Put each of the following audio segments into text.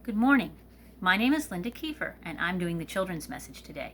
Good morning. My name is Linda Kiefer, and I'm doing the children's message today.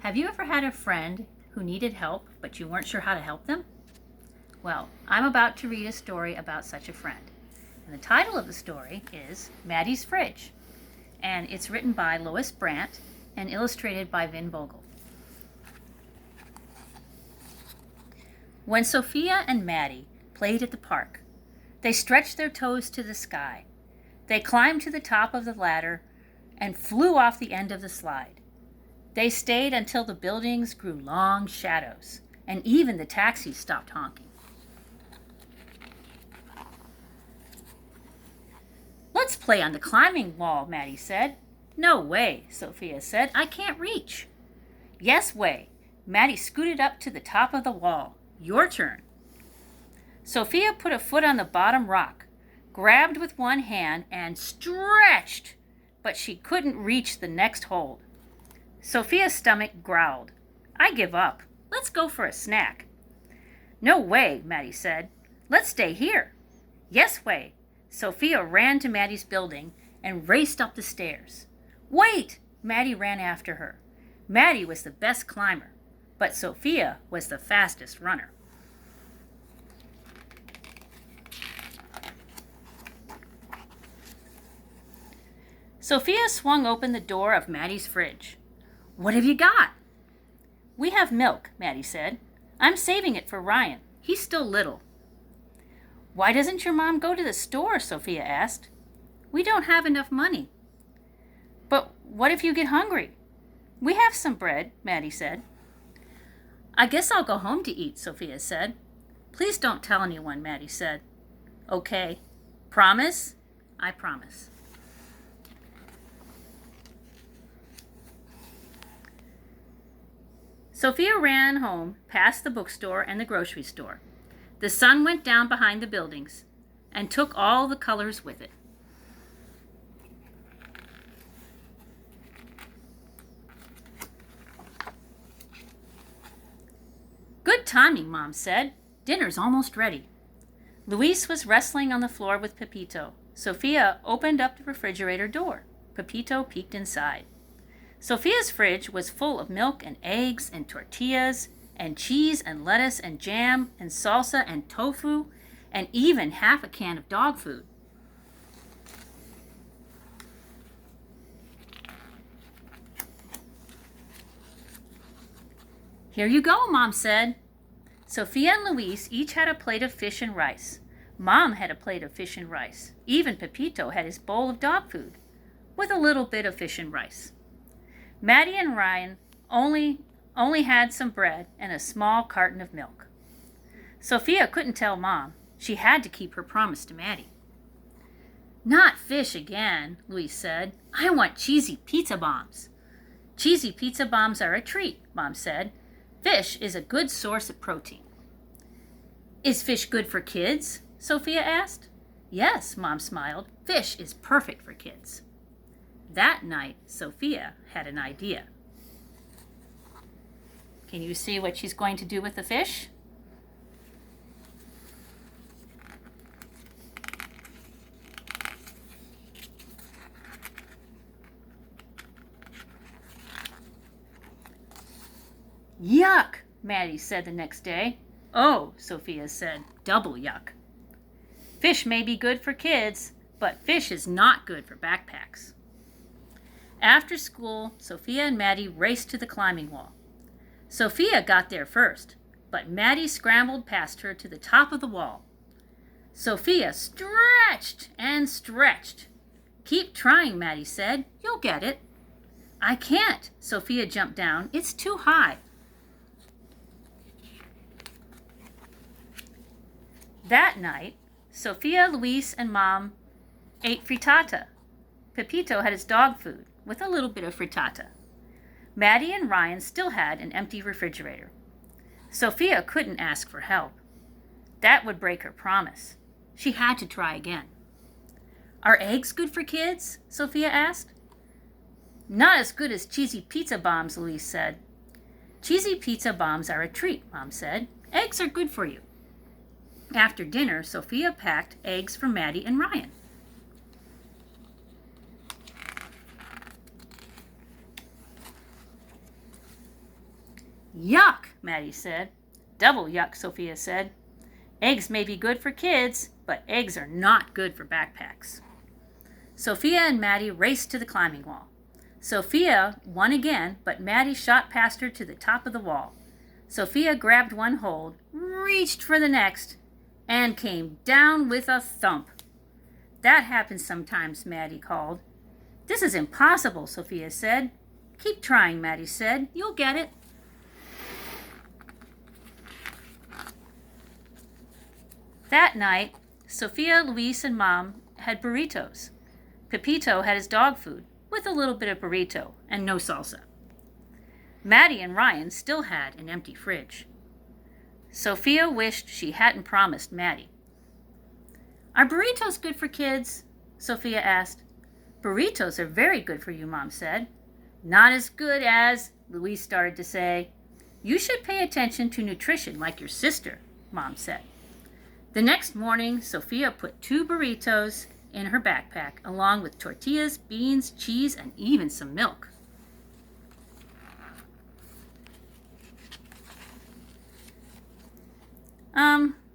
Have you ever had a friend who needed help, but you weren't sure how to help them? Well, I'm about to read a story about such a friend. And the title of the story is Maddie's Fridge, and it's written by Lois Brandt and illustrated by Vin Vogel. When Sophia and Maddie played at the park, they stretched their toes to the sky. They climbed to the top of the ladder and flew off the end of the slide. They stayed until the buildings grew long shadows, and even the taxis stopped honking. "Let's play on the climbing wall," Maddie said. "No way," Sophia said. "I can't reach." "Yes way." Maddie scooted up to the top of the wall. "Your turn." Sophia put a foot on the bottom rock, grabbed with one hand, and stretched, but she couldn't reach the next hold. Sophia's stomach growled. "I give up. Let's go for a snack." "No way," Maddie said. "Let's stay here." "Yes way." Sophia ran to Maddie's building and raced up the stairs. "Wait!" Maddie ran after her. Maddie was the best climber, but Sophia was the fastest runner. Sophia swung open the door of Maddie's fridge. "What have you got?" "We have milk," Maddie said. "I'm saving it for Ryan. He's still little." "Why doesn't your mom go to the store?" Sophia asked. "We don't have enough money." "But what if you get hungry?" "We have some bread," Maddie said. "I guess I'll go home to eat," Sophia said. "Please don't tell anyone," Maddie said. "Okay. Promise?" "I promise." Sophia ran home past the bookstore and the grocery store. The sun went down behind the buildings and took all the colors with it. "Good timing," Mom said. "Dinner's almost ready." Luis was wrestling on the floor with Pepito. Sophia opened up the refrigerator door. Pepito peeked inside. Sophia's fridge was full of milk and eggs and tortillas and cheese and lettuce and jam and salsa and tofu and even half a can of dog food. "Here you go," Mom said. Sophia and Luis each had a plate of fish and rice. Mom had a plate of fish and rice. Even Pepito had his bowl of dog food, with a little bit of fish and rice. Maddie and Ryan only had some bread and a small carton of milk. Sophia couldn't tell Mom. She had to keep her promise to Maddie. "Not fish again," Luis said. "I want cheesy pizza bombs." "Cheesy pizza bombs are a treat," Mom said. "Fish is a good source of protein." "Is fish good for kids?" Sophia asked. "Yes," Mom smiled. "Fish is perfect for kids." That night, Sophia had an idea. Can you see what she's going to do with the fish? "Yuck," Maddie said the next day. "Oh," Sophia said, "double yuck." Fish may be good for kids, but fish is not good for backpacks. After school, Sophia and Maddie raced to the climbing wall. Sophia got there first, but Maddie scrambled past her to the top of the wall. Sophia stretched and stretched. "Keep trying," Maddie said. "You'll get it." "I can't." Sophia jumped down. "It's too high." That night, Sophia, Luis, and Mom ate frittata. Pepito had his dog food, with a little bit of frittata. Maddie and Ryan still had an empty refrigerator. Sophia couldn't ask for help. That would break her promise. She had to try again. "Are eggs good for kids?" Sophia asked. "Not as good as cheesy pizza bombs," Luis said. "Cheesy pizza bombs are a treat," Mom said. "Eggs are good for you." After dinner, Sophia packed eggs for Maddie and Ryan. Yuck, Maddie said. Double yuck, Sophia said. Eggs may be good for kids, but eggs are not good for backpacks. Sophia and Maddie raced to the climbing wall. Sophia won again, but Maddie shot past her to the top of the wall. Sophia grabbed one hold, reached for the next, and came down with a thump. That happens sometimes, Maddie called. This is impossible, Sophia said. Keep trying, Maddie said. You'll get it. That night, Sophia, Luis, and Mom had burritos. Pepito had his dog food, with a little bit of burrito and no salsa. Maddie and Ryan still had an empty fridge. Sophia wished she hadn't promised Maddie. Are burritos good for kids? Sophia asked. Burritos are very good for you, Mom said. Not as good as, Luis started to say. You should pay attention to nutrition like your sister, Mom said. The next morning, Sophia put 2 burritos in her backpack, along with tortillas, beans, cheese, and even some milk.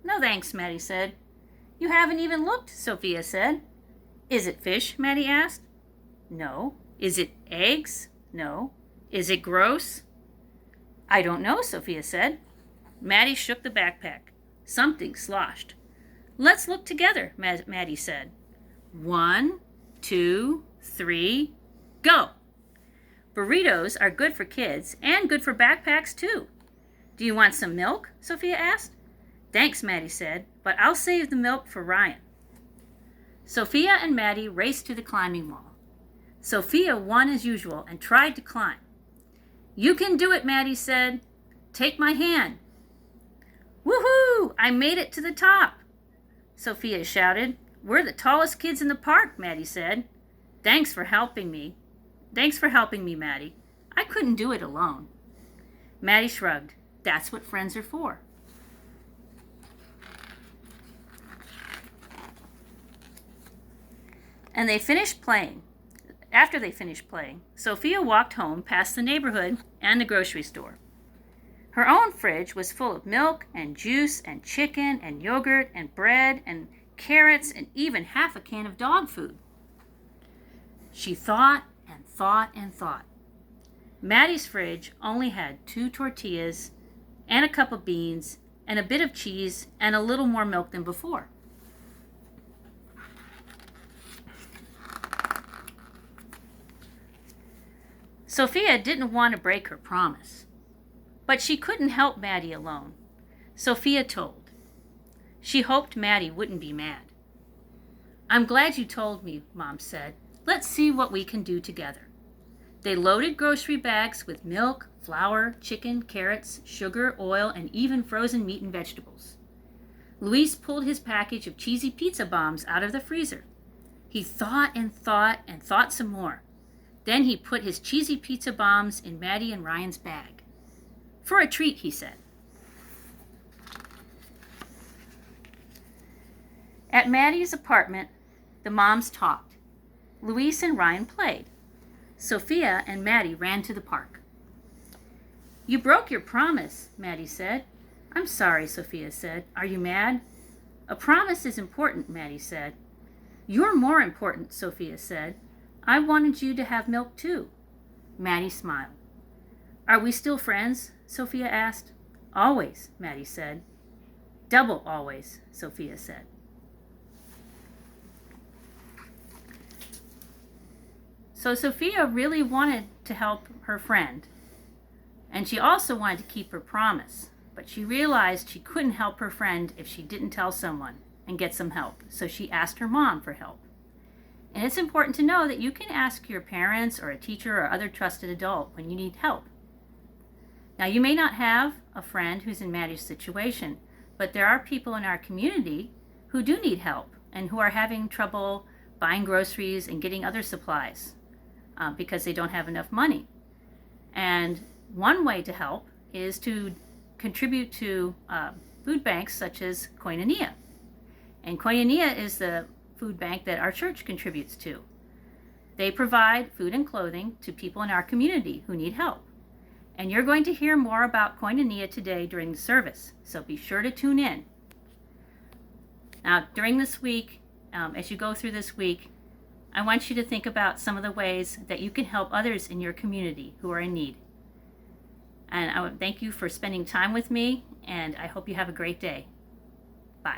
No thanks, Maddie said. You haven't even looked, Sophia said. Is it fish? Maddie asked. No. Is it eggs? No. Is it gross? I don't know, Sophia said. Maddie shook the backpack. Something sloshed. Let's look together, Maddie said. 1, 2, 3, go! Burritos are good for kids and good for backpacks too. Do you want some milk? Sophia asked. Thanks, Maddie said, but I'll save the milk for Ryan. Sophia and Maddie raced to the climbing wall. Sophia won as usual and tried to climb. You can do it, Maddie said. Take my hand. Woohoo! I made it to the top, Sophia shouted. We're the tallest kids in the park, Maddie said. Thanks for helping me, Maddie. I couldn't do it alone. Maddie shrugged. That's what friends are for. And they finished playing. After they finished playing, Sophia walked home past the neighborhood and the grocery store. Her own fridge was full of milk and juice and chicken and yogurt and bread and carrots and even half a can of dog food. She thought and thought and thought. Maddie's fridge only had 2 tortillas and a cup of beans and a bit of cheese and a little more milk than before. Sophia didn't want to break her promise, but she couldn't help Maddie alone. Sophia told. She hoped Maddie wouldn't be mad. I'm glad you told me, Mom said. Let's see what we can do together. They loaded grocery bags with milk, flour, chicken, carrots, sugar, oil, and even frozen meat and vegetables. Luis pulled his package of cheesy pizza bombs out of the freezer. He thought and thought and thought some more. Then he put his cheesy pizza bombs in Maddie and Ryan's bag. For a treat, he said. At Maddie's apartment, the moms talked. Luis and Ryan played. Sophia and Maddie ran to the park. You broke your promise, Maddie said. I'm sorry, Sophia said. Are you mad? A promise is important, Maddie said. You're more important, Sophia said. I wanted you to have milk too. Maddie smiled. Are we still friends? Sophia asked. Always, Maddie said. Double always, Sophia said. So Sophia really wanted to help her friend, and she also wanted to keep her promise, but she realized she couldn't help her friend if she didn't tell someone and get some help, so she asked her mom for help. And it's important to know that you can ask your parents or a teacher or other trusted adult when you need help. Now, you may not have a friend who's in Maddie's situation, but there are people in our community who do need help and who are having trouble buying groceries and getting other supplies because they don't have enough money. And one way to help is to contribute to food banks such as Koinonia. And Koinonia is the food bank that our church contributes to. They provide food and clothing to people in our community who need help. And you're going to hear more about Koinonia today during the service, so be sure to tune in. Now, during this week, as you go through this week, I want you to think about some of the ways that you can help others in your community who are in need. And I would thank you for spending time with me, and I hope you have a great day.